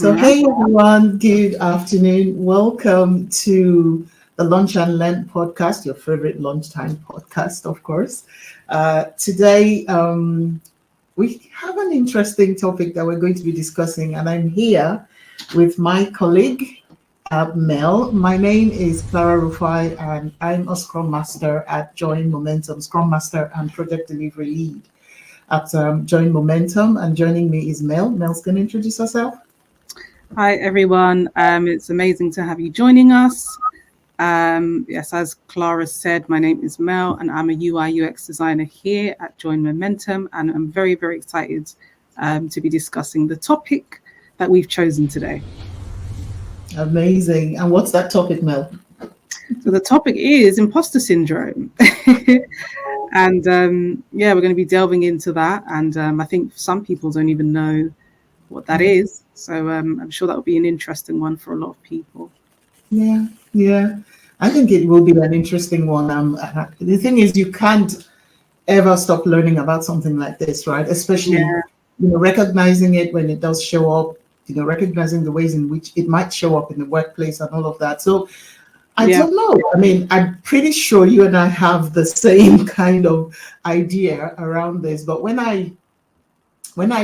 So hey everyone, good afternoon. Welcome to the Lunch and Learn podcast, your favorite lunchtime podcast, of course. Today, we have an interesting topic that we're going to be discussing, and I'm here with my colleague, Mel. My name is Clara Rufia, and I'm a Scrum Master at Join Momentum, Scrum Master and Project Delivery Lead at Join Momentum. And joining me is Mel. Mel's going to introduce herself. Hi everyone, it's amazing to have you joining us. Yes, as Clara said, my name is Mel and I'm a UI UX designer here at Join Momentum, and I'm very, very excited to be discussing the topic that we've chosen today. Amazing. And what's that topic, Mel? So the topic is imposter syndrome. And we're going to be delving into that, and I think some people don't even know what that is. So I'm sure that will be an interesting one for a lot of people. Yeah. I think it will be an interesting one. The thing is, you can't ever stop learning about something like this, right? Especially, recognizing it when it does show up, recognizing the ways in which it might show up in the workplace and all of that. So I don't know. I mean, I'm pretty sure you and I have the same kind of idea around this. But when I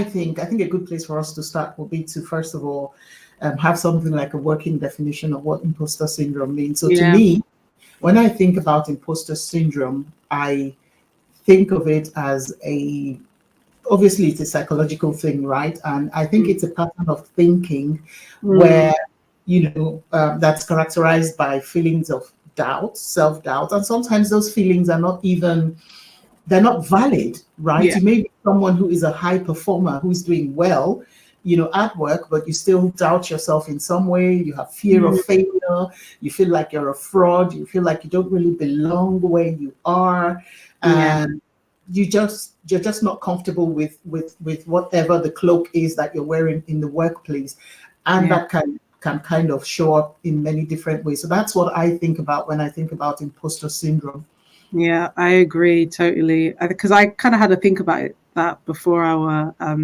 think a good place for us to start will be to, first of all, have something like a working definition of what imposter syndrome means. So to me, when I think about imposter syndrome, I think of it as obviously it's a psychological thing, right? And I think it's a pattern of thinking where, that's characterized by feelings of doubt, self-doubt. And sometimes those feelings are they're not valid, right? You may be someone who is a high performer, who's doing well, at work, but you still doubt yourself in some way. You have fear of failure. You feel like you're a fraud. You feel like you don't really belong where you are. And you're just not comfortable with whatever the cloak is that you're wearing in the workplace. And that can kind of show up in many different ways. So that's what I think about when I think about imposter syndrome. Yeah, I agree totally. Because I kind of had to think about that before our, our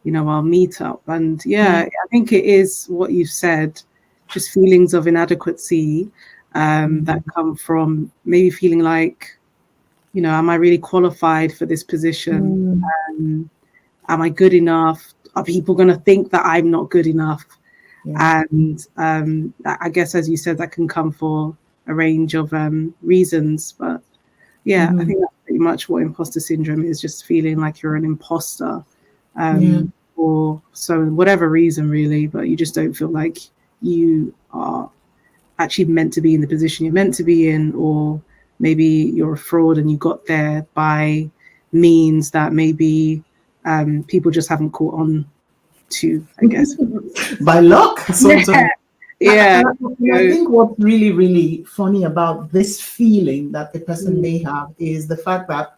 meetup. And I think it is what you said, just feelings of inadequacy that come from maybe feeling like, am I really qualified for this position? Am I good enough? Are people going to think that I'm not good enough? And I guess, as you said, that can come for a range of reasons, but I think that's pretty much what imposter syndrome is, just feeling like you're an imposter or so whatever reason really, but you just don't feel like you are actually meant to be in the position you're meant to be in, or maybe you're a fraud and you got there by means that maybe people just haven't caught on to, I guess. By luck sometimes. I think what's really, really funny about this feeling that the person may have is the fact that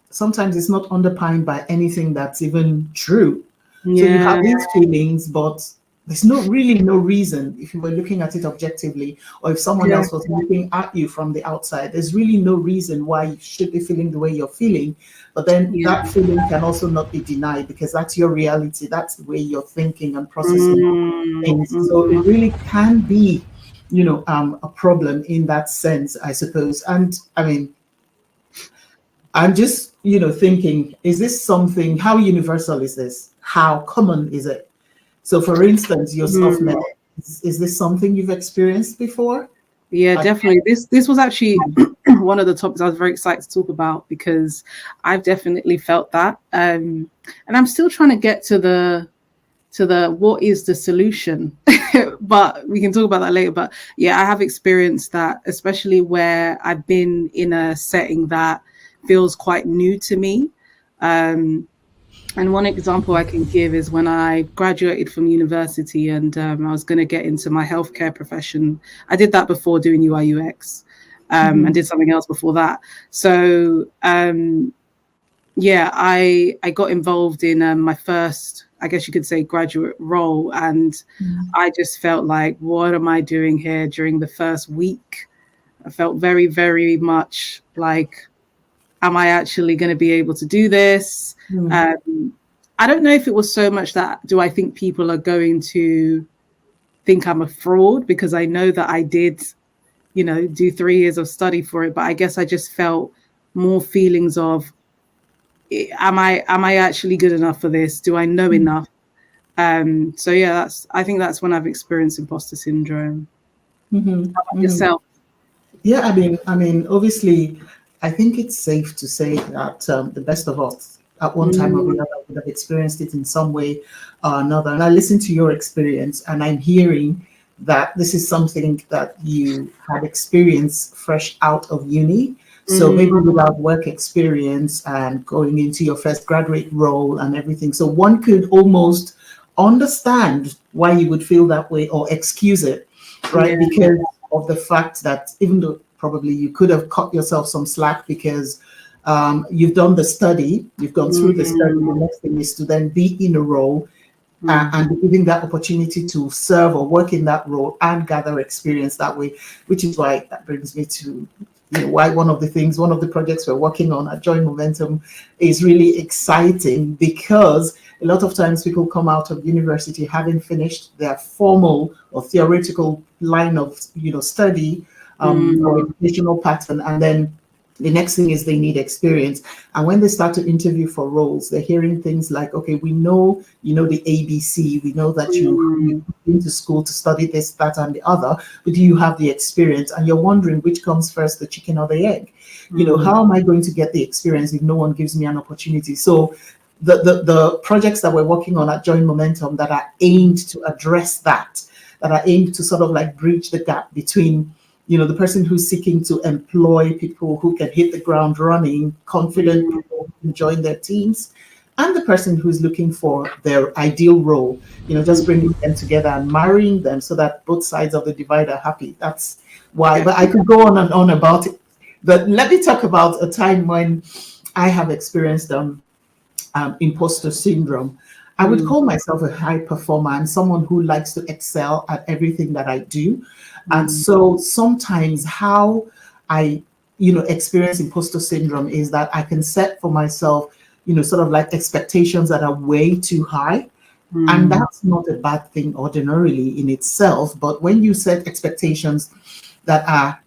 sometimes it's not underpinned by anything that's even true. So you have these feelings, but there's no reason, if you were looking at it objectively, or if someone else was looking at you from the outside, there's really no reason why you should be feeling the way you're feeling. But then that feeling can also not be denied, because that's your reality. That's the way you're thinking and processing things. So it really can be a problem in that sense, I suppose. And I mean, I'm just, thinking, is this something, how universal is this? How common is it? So, for instance, yourself, Mm. Mel, is this something you've experienced before? Yeah, Like, definitely. This was actually one of the topics I was very excited to talk about, because I've definitely felt that, and I'm still trying to get to the what is the solution, but we can talk about that later. But yeah, I have experienced that, especially where I've been in a setting that feels quite new to me. Um, And one example I can give is when I graduated from university, and I was going to get into my healthcare profession. I did that before doing UI UX, and did something else before that. So yeah, I got involved in my first, I guess you could say, graduate role, and I just felt like, what am I doing here? During the first week, I felt very, very much like, am I actually going to be able to do this? I don't know if it was so much that, do I think people are going to think I'm a fraud, because I know that I did, do 3 years of study for it. But I guess I just felt more feelings of, am I actually good enough for this? Do I know enough? So yeah, I think that's when I've experienced imposter syndrome. How about yourself? Yeah, I mean, obviously, I think it's safe to say that the best of us, at one time or Mm, another, would have experienced it in some way or another. And I listen to your experience, and I'm hearing that this is something that you had experienced fresh out of uni. So maybe mm, without work experience and going into your first graduate role and everything. So one could almost understand why you would feel that way or excuse it, yeah. right? Because of the fact that even though probably you could have cut yourself some slack because you've done the study, you've gone through the study, the Mm, next thing is to then be in a role mm, and giving that opportunity to serve or work in that role and gather experience that way, which is why that brings me to why one of the projects we're working on at Join Momentum is really exciting, because a lot of times people come out of university having finished their formal or theoretical line of study or mm, educational pattern, and then the next thing is they need experience. And when they start to interview for roles, they're hearing things like, okay, we know the ABC, we know that you've mm, been to school to study this, that, and the other, but do you have the experience? And you're wondering which comes first, the chicken or the egg? mm, How am I going to get the experience if no one gives me an opportunity? So the projects that we're working on at Join Momentum that are aimed to address that are aimed to sort of like bridge the gap between the person who's seeking to employ people who can hit the ground running, confident mm, people who can join their teams, and the person who's looking for their ideal role, just bringing them together and marrying them so that both sides of the divide are happy. That's why, but I definitely. could go on and on about it. But let me talk about a time when I have experienced imposter syndrome. I would Mm, call myself a high performer and someone who likes to excel at everything that I do. And mm, so sometimes how I, experience imposter syndrome is that I can set for myself, sort of like expectations that are way too high. And mm, that's not a bad thing ordinarily in itself. But when you set expectations that are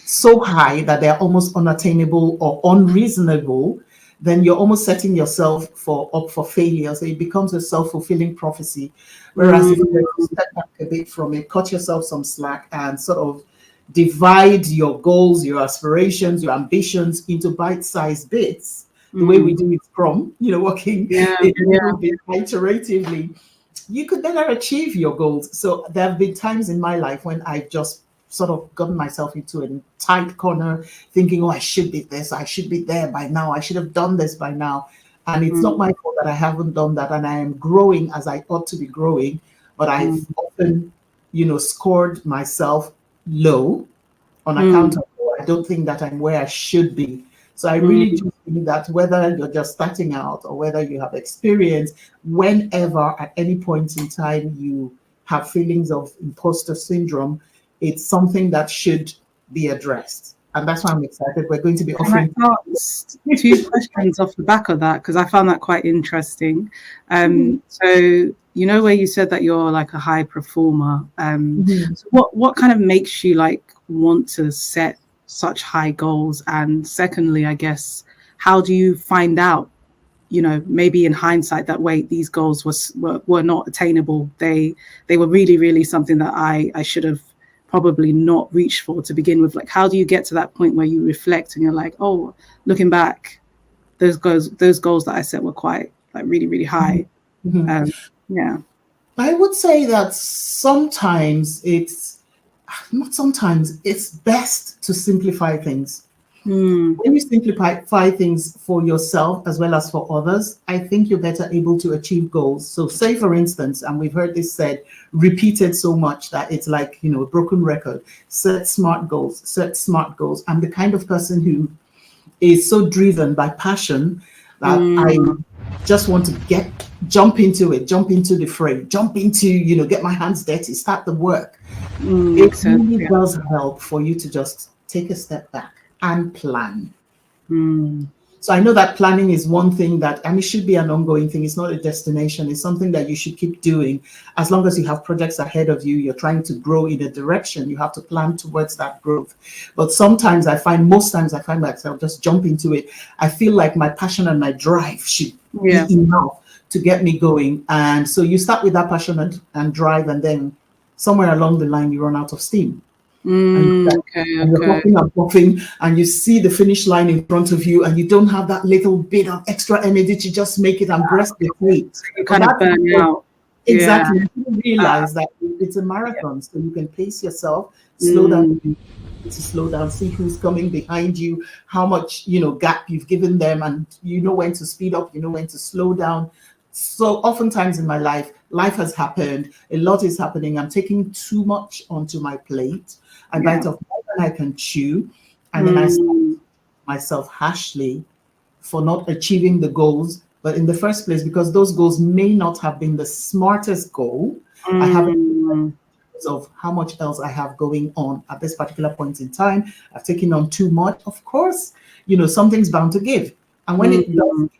so high that they're almost unattainable or unreasonable, then you're almost setting yourself up for failure. So it becomes a self-fulfilling prophecy. Whereas if you were to mm, step back a bit from it, cut yourself some slack and sort of divide your goals, your aspirations, your ambitions into bite-sized bits, the way we mm. do it from, working Yeah, a yeah. little bit iteratively, you could better achieve your goals. So there have been times in my life when I've just sort of gotten myself into a tight corner, thinking, oh, I should be this, I should be there by now, I should have done this by now. And it's not Mm, my fault that I haven't done that. And I am growing as I ought to be growing. But I've mm, often, scored myself low on account mm, of, oh, I don't think that I'm where I should be. So I really mm, do think that whether you're just starting out or whether you have experience, whenever at any point in time you have feelings of imposter syndrome, it's something that should be addressed. And that's why I'm excited. We're going to be Can I offering. ask two questions off the back of that? Because I found that quite interesting. So you know, where you said that you're like a high performer. Mhm. So what kind of makes you like want to set such high goals? And secondly, I guess, how do you find out, you know, maybe in hindsight, that wait, these goals were not attainable. They were really, really something that I should have probably not reached for to begin with. Like, how do you get to that point where you reflect and you're like, oh, looking back, those goals that I set were quite like really, really high. Mhm. Yeah. I would say that sometimes it's not sometimes, it's best to simplify things. Mm, When you simplify things for yourself as well as for others, I think you're better able to achieve goals. So, say for instance, and we've heard this said, repeated so much that it's like, you know, a broken record. Set smart goals, set smart goals. I'm the kind of person who is so driven by passion that I mm, just want to jump into it, jump into the fray, jump into, you know, get my hands dirty, start the work. It makes sense. really Yeah. does help for you to just take a step back and plan. Mm, So I know that planning is one thing that, and it should be an ongoing thing. It's not a destination. It's something that you should keep doing. As long as you have projects ahead of you, you're trying to grow in a direction, you have to plan towards that growth. But most times I find myself just jump into it. I feel like my passion and my drive should yeah. be enough to get me going. And so you start with that passion and drive, and then somewhere along the line, you run out of steam. Okay. And you're Okay. puffing and puffing, and you see the finish line in front of you, and you don't have that little bit of extra energy to just make it and breast the plate. You But kind of that's burn out. Yeah. exactly, you Uh, realize that it's a yeah. marathon, so you can pace yourself, slow down, Mm, to slow down, see who's coming behind you, how much, you know, gap you've given them, and you know when to speed up, you know when to slow down. So oftentimes in my life has happened, a lot is happening, I'm taking too much onto my plate. I yeah. bite off more than I can chew, and then I start Mm, myself harshly for not achieving the goals. But in the first place, because those goals may not have been the smartest goal, I haven't mm, of how much else I have going on at this particular point in time. I've taken on too much. Of course, you know, something's bound to give. And when it does, mm,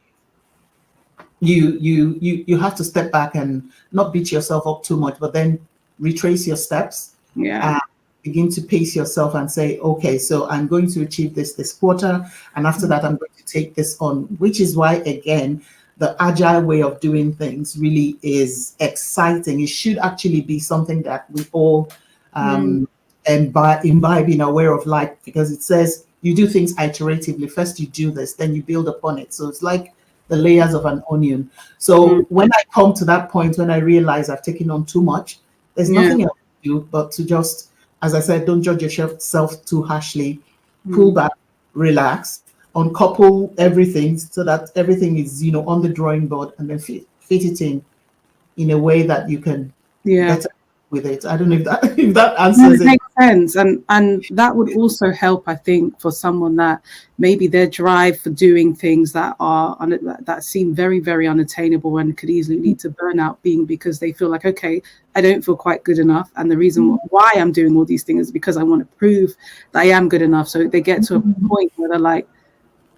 you have to step back and not beat yourself up too much, but then retrace your steps yeah. and begin to pace yourself and say, okay, so I'm going to achieve this quarter, and after that I'm going to take this on, which is why, again, the agile way of doing things really is exciting. It should actually be something that we all Mm, imbibe in our way of life, because it says you do things iteratively. First you do this, then you build upon it. So it's like the layers of an onion. mm, So when I come to that point, when I realize I've taken on too much, there's yeah. nothing else to do but to just, as I said, don't judge yourself too harshly, pull Mm, back, relax, uncouple everything so that everything is, you know, on the drawing board, and then fit it in a way that you can yeah. better with it. I don't know if that if that No, answers it it. makes sense, and that would also help, I think, for someone that maybe their drive for doing things that are that seem very, very unattainable and could easily lead to burnout, being because they feel like, okay, I don't feel quite good enough, and the reason why I'm doing all these things is because I want to prove that I am good enough. So they get to a point where they're like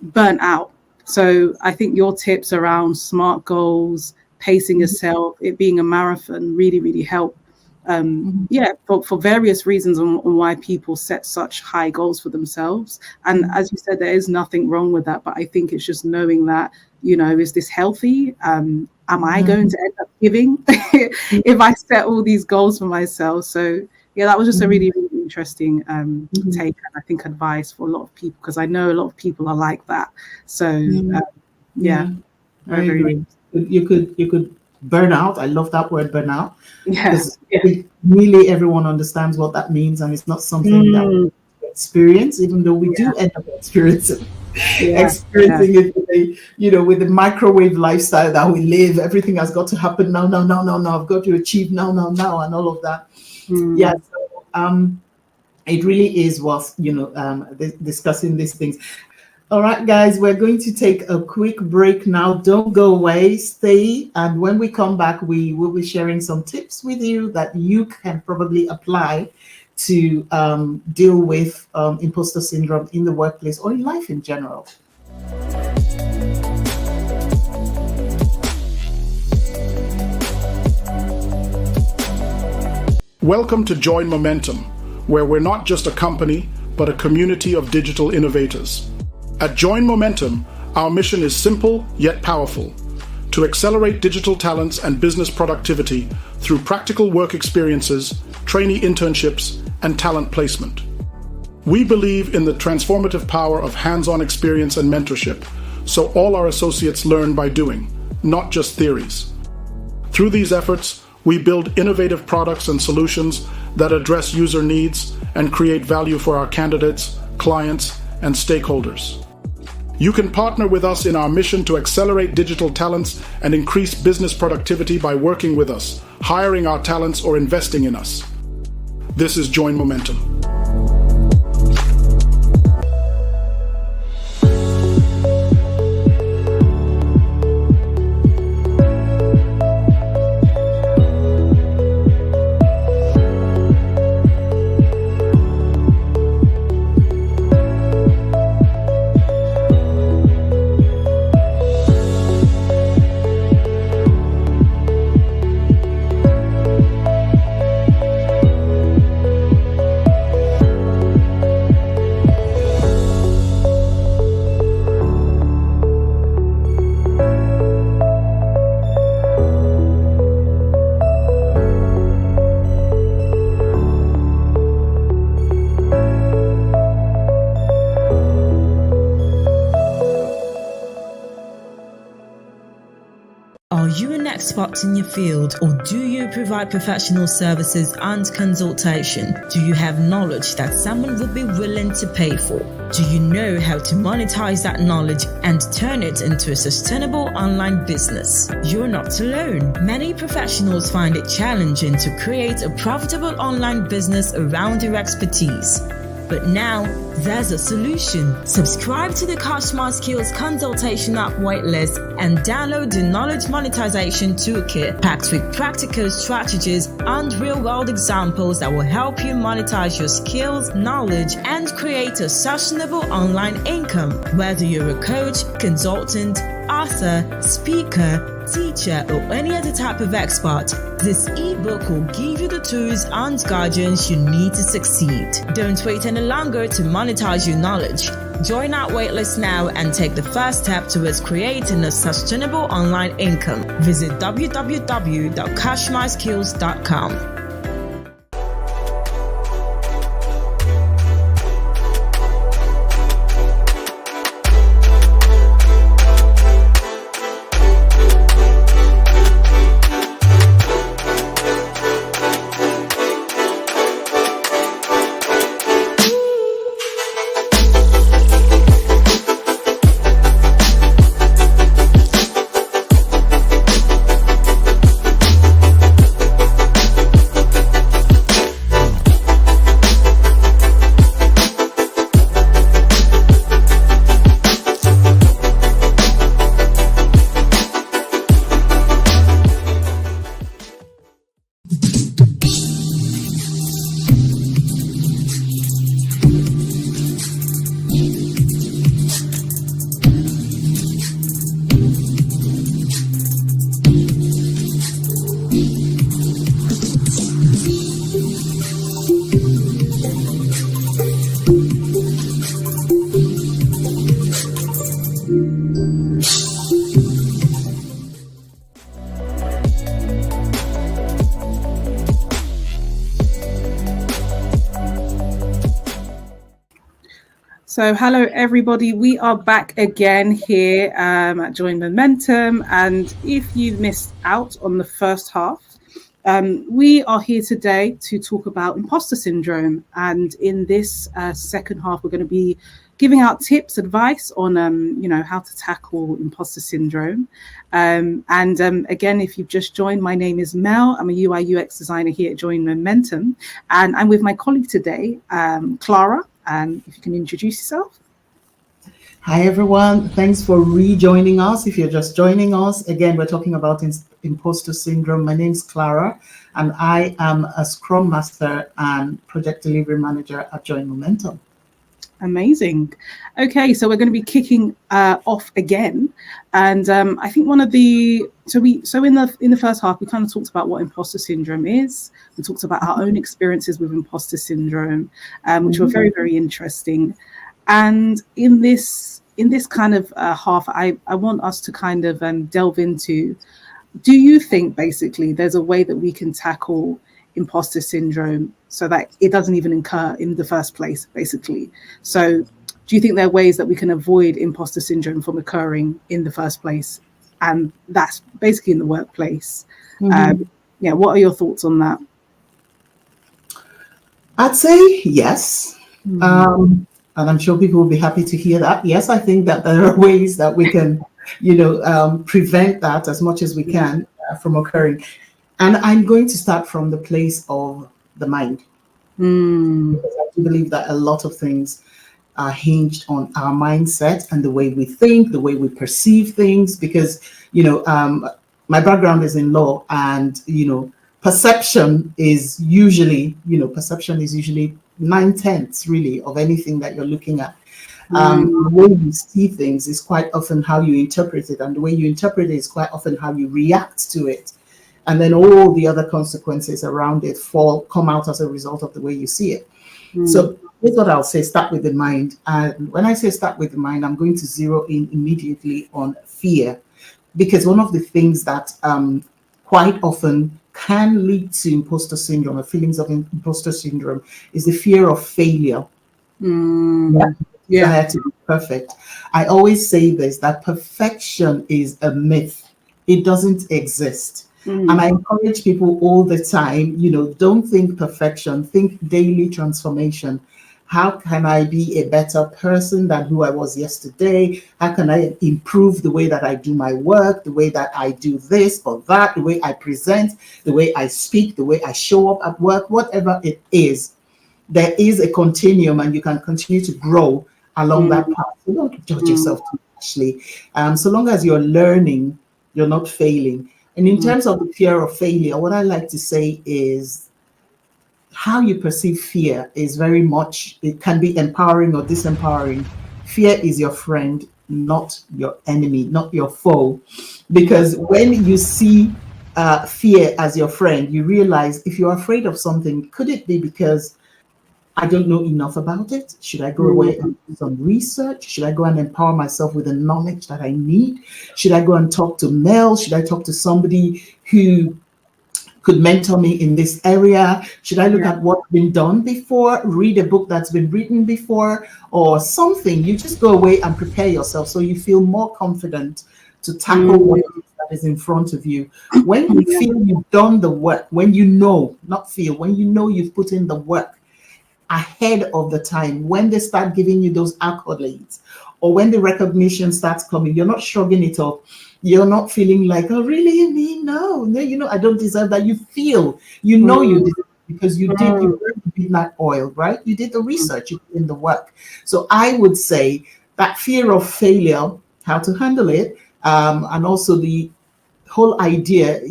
burnt out. So I think your tips around SMART goals, pacing yourself, it being a marathon, really, really help. Yeah, for various reasons on why people set such high goals for themselves. And as you said, there is nothing wrong with that. But I think it's just knowing that, you know, is this healthy? Am I going to end up giving if I set all these goals for myself? So yeah, that was just a really, really interesting take, and I think advice for a lot of people, because I know a lot of people are like that. So Yeah, yeah, yeah, I very, very, agree. You could burn out. I love that word, burn out, yeah, because yeah. nearly everyone understands what that means, and it's not something that Mm, we experience, even though we yeah, do end up experiencing yeah, yeah. experiencing it with with the microwave lifestyle that we live. Everything has got to happen now, now, now, now, now. I've got to achieve now, now, now, and all of that. Yeah. Mm. So it really is worth discussing these things. All right, guys, we're going to take a quick break now. Don't go away, stay. And when we come back, we will be sharing some tips with you that you can probably apply to deal with imposter syndrome in the workplace or in life in general. Welcome to Join Momentum, where we're not just a company, but a community of digital innovators. At Join Momentum, our mission is simple yet powerful: to accelerate digital talents and business productivity through practical work experiences, trainee internships, and talent placement. We believe in the transformative power of hands-on experience and mentorship, so all our associates learn by doing, not just theories. Through these efforts, we build innovative products and solutions that address user needs and create value for our candidates, clients, and stakeholders. You can partner with us in our mission to accelerate digital talents and increase business productivity by working with us, hiring our talents, or investing in us. This is Join Momentum. Are you an expert in your field, or do you provide professional services and consultation? Do you have knowledge that someone would be willing to pay for? Do you know how to monetize that knowledge and turn it into a sustainable online business? You're not alone. Many professionals find it challenging to create a profitable online business around their expertise. But now, there's a solution. Subscribe to the Customer Skills Consultation App waitlist and download the Knowledge Monetization Toolkit, packed with practical strategies and real-world examples that will help you monetize your skills, knowledge, and create a sustainable online income. Whether you're a coach, consultant, author, speaker, teacher, or any other type of expert, this ebook will give you the tools and guidance you need to succeed. Don't wait any longer to monetize your knowledge. Join our waitlist now and take the first step towards creating a sustainable online income. Visit www.cashmyskills.com. So hello everybody, we are back again here at Join Momentum, and if you missed out on the first half, we are here today to talk about imposter syndrome, and in this second half we're going to be giving out tips, advice on how to tackle imposter syndrome. Again, if you've just joined, my name is Mel. I'm a UI UX designer here at Join Momentum, and I'm with my colleague today, Clara. If you can introduce yourself. Hi, everyone. Thanks for rejoining us. If you're just joining us, again, we're talking about imposter syndrome. My name's Clara, and I am a Scrum Master and Project Delivery Manager at Join Momentum. Amazing. Okay, so we're going to be kicking off again, and I think one of the in the first half we kind of talked about what imposter syndrome is. We talked about our own experiences with imposter syndrome, which were very, very interesting. And in this kind of half, I want us to kind of delve into. Do you think basically there's a way that we can tackle imposter syndrome so that it doesn't even incur in the first place, basically? So do you think there are ways that we can avoid imposter syndrome from occurring in the first place? And that's basically in the workplace. What are your thoughts on that? I'd say yes. And I'm sure people will be happy to hear that. Yes, I think that there are ways that we can, prevent that as much as we can from occurring. And I'm going to start from the place of the mind. Because I do believe that a lot of things are hinged on our mindset and the way we think, the way we perceive things. Because, my background is in law, and, perception is usually 9/10 really of anything that you're looking at. The way you see things is quite often how you interpret it, and the way you interpret it is quite often how you react to it. And then all the other consequences around it come out as a result of the way you see it. So here's what I'll say: start with the mind. And when I say start with the mind, I'm going to zero in immediately on fear, because one of the things that quite often can lead to imposter syndrome, or feelings of imposter syndrome, is the fear of failure. I have to be perfect. I always say this, that perfection is a myth. It doesn't exist. And I encourage people all the time, don't think perfection, think daily transformation. How can I be a better person than who I was yesterday? How can I improve the way that I do my work, the way that I do this or that, the way I present, the way I speak, the way I show up at work, whatever it is. There is a continuum, and you can continue to grow along that path. So don't judge yourself too harshly. So long as you're learning, you're not failing. And in terms of the fear of failure, what I like to say is how you perceive fear is very much, it can be empowering or disempowering. Fear is your friend, not your enemy, not your foe. Because when you see fear as your friend, you realize if you're afraid of something, could it be because I don't know enough about it? Should I go away and do some research? Should I go and empower myself with the knowledge that I need? Should I go and talk to Mel? Should I talk to somebody who could mentor me in this area? Should I look at what's been done before, read a book that's been written before, or something? You just go away and prepare yourself so you feel more confident to tackle what it is that is in front of you. When you feel you've done the work, when you know, not feel, when you know you've put in the work ahead of the time, when they start giving you those accolades, or when the recognition starts coming, you're not shrugging it off. You're not feeling like, oh, really? Me? No, I don't deserve that. You feel, you deserve it because you did, you burned the midnight oil, right? You did the research, you did the work. So I would say that fear of failure, how to handle it, and also the whole idea,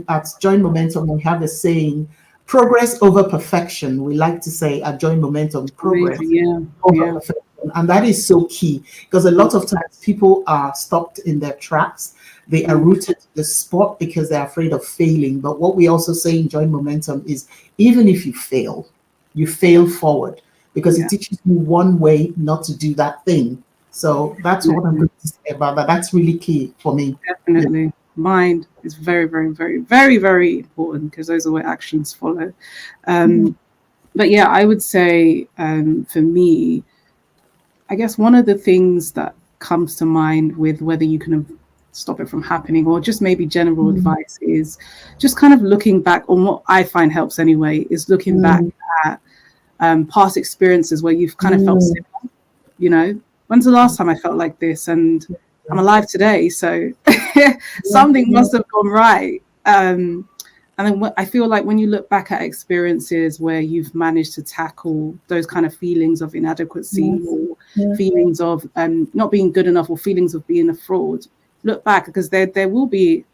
at Join Momentum, we have a saying, progress over perfection. We like to say at Join Momentum, progress over perfection. And that is so key, because a lot of times people are stopped in their tracks. They are rooted to the spot because they're afraid of failing. But what we also say in Join Momentum is, even if you fail forward, because it teaches you one way not to do that thing. So that's what I'm going to say about that. That's really key for me. Definitely. Yeah. Mind is very, very, very, very, very important, because those are where actions follow. But yeah, I would say for me, I guess one of the things that comes to mind with whether you can stop it from happening, or just maybe general advice, is just kind of looking back on what I find helps anyway, is looking back at past experiences where you've kind of felt similar. When's the last time I felt like this? And I'm alive today, so something must have gone right. And then I feel like when you look back at experiences where you've managed to tackle those kind of feelings of inadequacy or feelings of not being good enough, or feelings of being a fraud, look back, because there will be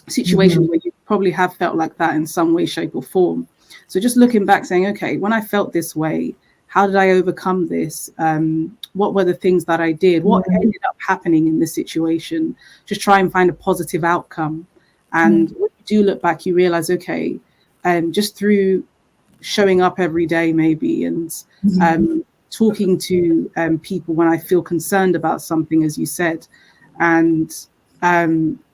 situations where you probably have felt like that in some way, shape or form. So just looking back saying, okay, when I felt this way, how did I overcome this? What were the things that I did? What ended up happening in this situation? Just try and find a positive outcome. And when you do look back, you realize, okay, just through showing up every day maybe, and talking to people when I feel concerned about something, as you said, and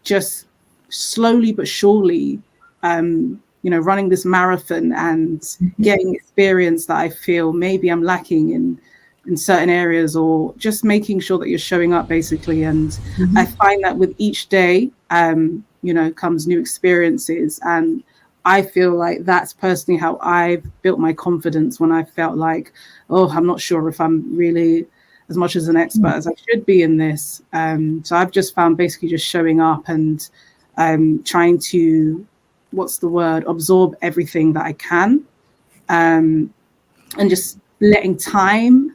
just slowly but surely, running this marathon and getting experience that I feel maybe I'm lacking in certain areas, or just making sure that you're showing up basically. And I find that with each day, comes new experiences. And I feel like that's personally how I've built my confidence, when I felt like, oh, I'm not sure if I'm really as much as an expert as I should be in this. So I've just found basically just showing up and trying to, absorb everything that I can, and just letting time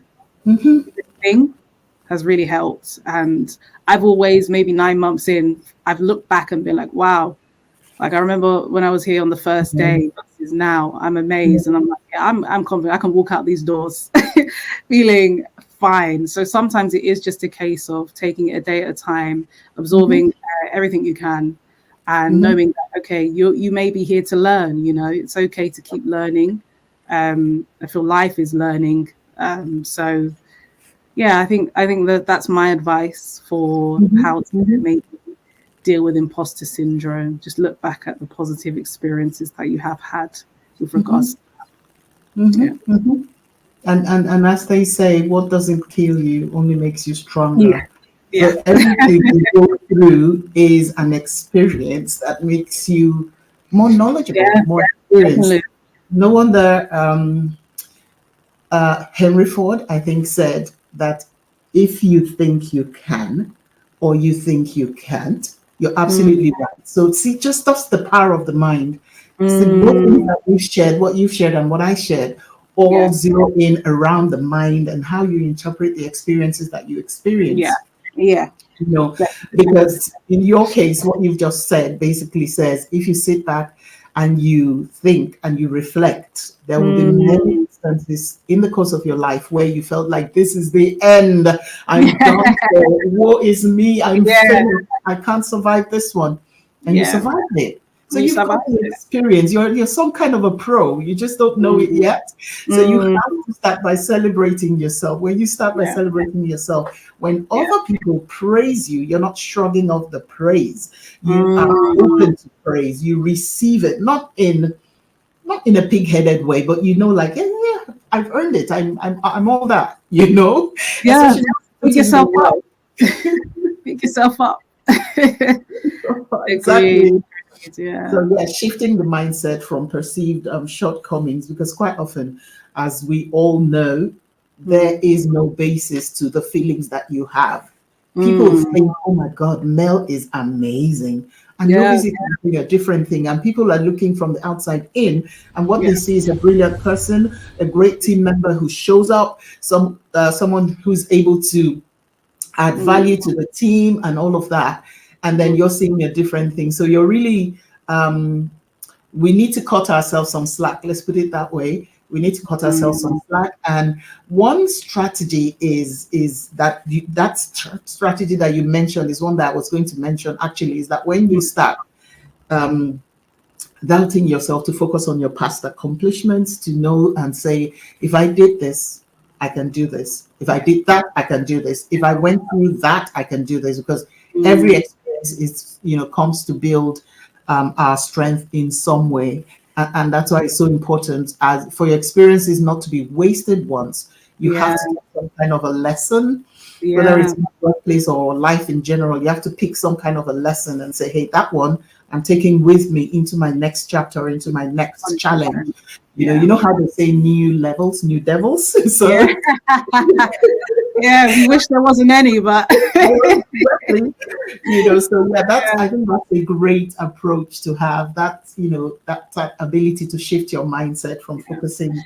thing has really helped. And I've always, maybe 9 months in, I've looked back and been like, wow, like I remember when I was here on the first day versus now, I'm amazed. And I'm like, yeah, I'm confident I can walk out these doors feeling fine. So sometimes it is just a case of taking it a day at a time, absorbing everything you can, and knowing that, okay, you may be here to learn, it's okay to keep learning. I feel life is learning. So yeah, I think that's my advice for how to maybe deal with imposter syndrome. Just look back at the positive experiences that you have had with regards to that. And as they say, what doesn't kill you only makes you stronger. Yeah. So everything you go through is an experience that makes you more knowledgeable, more experienced. Definitely. No wonder Henry Ford, I think, said that if you think you can or you think you can't, you're absolutely right. So see, just that's the power of the mind. So both things that we've shared, what you've shared and what I shared, all zero in around the mind and how you interpret the experiences that you experience. Because in your case, what you've just said basically says, if you sit back and you think and you reflect, there will be many instances in the course of your life where you felt like this is the end. I'm done. Woe is me. I'm finished. I can't survive this one. And you survived it. So you've got the experience. You're some kind of a pro. You just don't know it yet. So you have to start by celebrating yourself. When you start by celebrating yourself, when other people praise you, you're not shrugging off the praise. You are open to praise. You receive it, not in a pig-headed way, but like, I've earned it. I'm all that. Yeah. Pick yourself up. Pick yourself up. Exactly. Yeah. So shifting the mindset from perceived shortcomings, because quite often, as we all know, there is no basis to the feelings that you have. People think, oh my God, Mel is amazing. And nobody's doing a different thing. And people are looking from the outside in, and what they see is a brilliant person, a great team member who shows up, someone who's able to add value to the team and all of that. And then you're seeing a different thing. So you're really, we need to cut ourselves some slack. Let's put it that way. We need to cut ourselves some slack. And one strategy is that strategy that you mentioned is one that I was going to mention actually, is that when you start doubting yourself, to focus on your past accomplishments, to know and say, if I did this, I can do this. If I did that, I can do this. If I went through that, I can do this. Because every experience is, comes to build our strength in some way. And that's why it's so important as for your experiences not to be wasted once. You have to get some kind of a lesson, whether it's in the workplace or life in general. You have to pick some kind of a lesson and say, hey, that one I'm taking with me into my next chapter, into my next challenge. You know how they say new levels, new devils. So we wish there wasn't any, but so I think that's a great approach to have. That's that ability to shift your mindset from focusing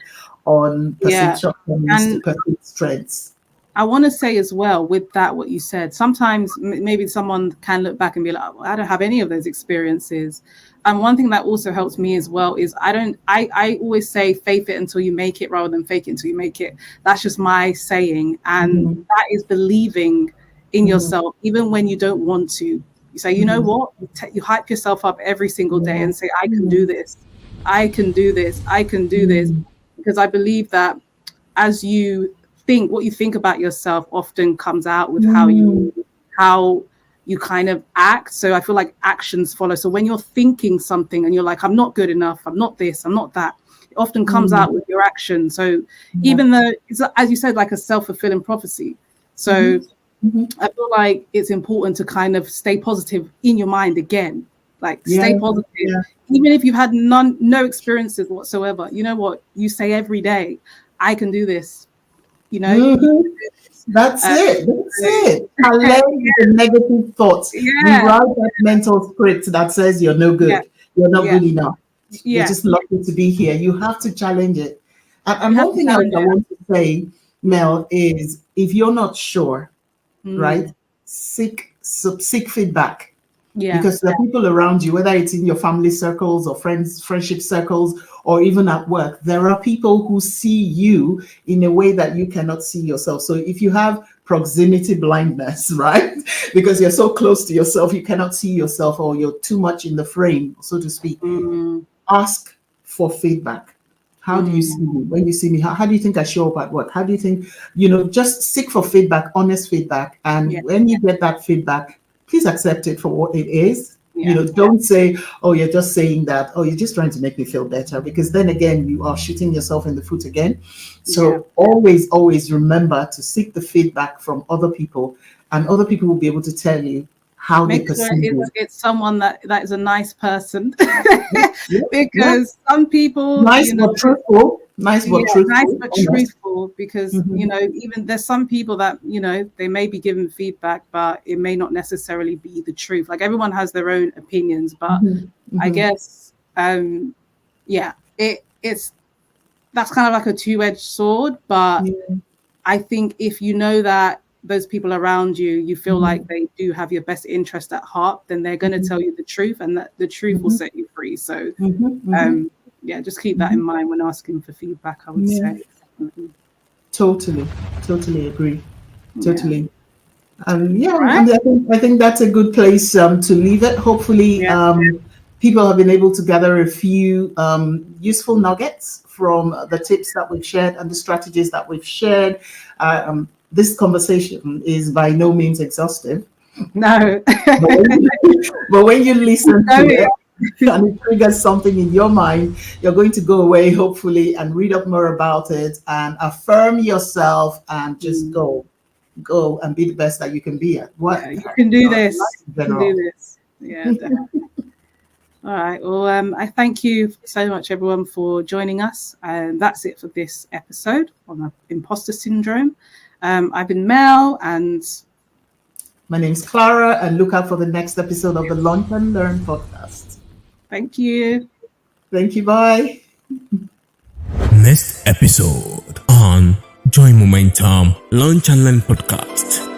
on perceived shortcomings to perceived strengths. I want to say as well with that, what you said, sometimes maybe someone can look back and be like, well, I don't have any of those experiences. And one thing that also helps me as well is I always say faith it until you make it rather than fake it until you make it. That's just my saying. And that is believing in yourself, even when you don't want to. You say, you know what, you hype yourself up every single day and say, I can do this. I can do this. I can do this. Because I believe that as you think, what you think about yourself often comes out with how you kind of act. So I feel like actions follow. So when you're thinking something and you're like, I'm not good enough, I'm not this, I'm not that, it often comes out with your action. So even though it's, as you said, like a self-fulfilling prophecy. So I feel like it's important to kind of stay positive in your mind again, like stay positive. Even if you've had no experiences whatsoever, you know what, you say every day, I can do this. You know, that's it. Challenge the negative thoughts. Rewrite that mental script that says you're no good, you're not good enough, you're just lucky to be here. You have to challenge it. And one thing else I want to say, Mel, is if you're not sure, right, seek feedback. Because there are people around you, whether it's in your family circles or friendship circles, or even at work, there are people who see you in a way that you cannot see yourself. So if you have proximity blindness, right, because you're so close to yourself, you cannot see yourself, or you're too much in the frame, so to speak, ask for feedback. How do you see me? When you see me, how do you think I show up at work? How do you think, just seek for feedback, honest feedback. And when you get that feedback, please accept it for what it is. Don't say, oh, you're just saying that, oh, you're just trying to make me feel better, because then again, you are shooting yourself in the foot again. So always remember to seek the feedback from other people, and other people will be able to tell you how they perceive it. It's someone that is a nice person, because some people but truthful. Nice but truthful, because even there's some people that they may be given feedback, but it may not necessarily be the truth. Like, everyone has their own opinions, but I guess it's that's kind of like a two-edged sword. But I think if you know that those people around you feel like they do have your best interest at heart, then they're going to tell you the truth, and that the truth will set you free. So just keep that in mind when asking for feedback, I would say. Totally agree. Totally. I think that's a good place to leave it. Hopefully, people have been able to gather a few useful nuggets from the tips that we've shared and the strategies that we've shared. This conversation is by no means exhaustive. No. but when you listen to it, and it triggers something in your mind, you're going to go away, hopefully, and read up more about it and affirm yourself, and just go and be the best that you can be at what you can do this. You can do this. Yeah, definitely. All right. Well, I thank you so much, everyone, for joining us. And that's it for this episode on the Imposter Syndrome. I've been Mel, and my name's Clara, and look out for the next episode of the Launch and Learn podcast. Thank you. Thank you. Bye. Next episode on Join Momentum Launch and Learn podcast.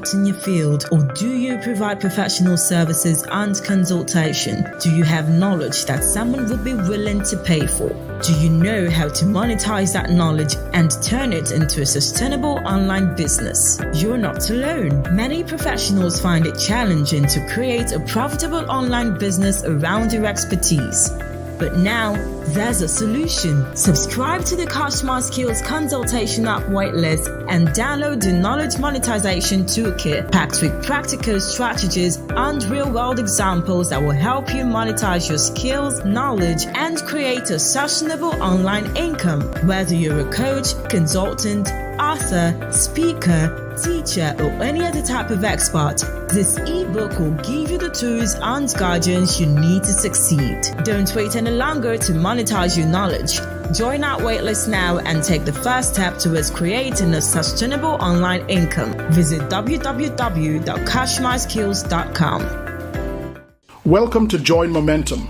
spot in your field, or do you provide professional services and consultation? Do you have knowledge that someone would be willing to pay for? Do you know how to monetize that knowledge and turn it into a sustainable online business? You're not alone. Many professionals find it challenging to create a profitable online business around their expertise. But now, there's a solution. Subscribe to the Cash My Skills consultation app waitlist and download the Knowledge Monetization Toolkit packed with practical strategies and real-world examples that will help you monetize your skills, knowledge, and create a sustainable online income. Whether you're a coach, consultant, author, speaker, teacher, or any other type of expert, this ebook will give you the tools and guidance you need to succeed. Don't wait any longer to monetize your knowledge. Join our waitlist now and take the first step towards creating a sustainable online income. Visit www.cashmyskills.com. Welcome to Join Momentum,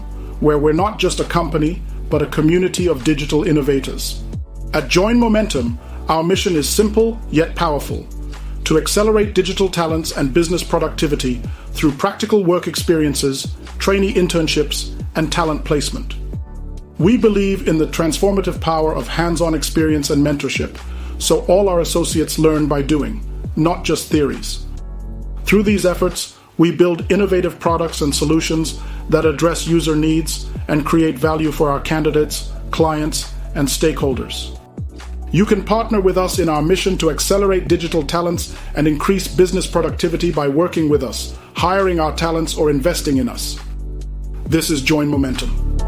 where we're not just a company, but a community of digital innovators. At Join Momentum, our mission is simple yet powerful: to accelerate digital talents and business productivity through practical work experiences, trainee internships, and talent placement. We believe in the transformative power of hands-on experience and mentorship, so all our associates learn by doing, not just theories. Through these efforts, we build innovative products and solutions that address user needs and create value for our candidates, clients, and stakeholders. You can partner with us in our mission to accelerate digital talents and increase business productivity by working with us, hiring our talents, or investing in us. This is Join Momentum.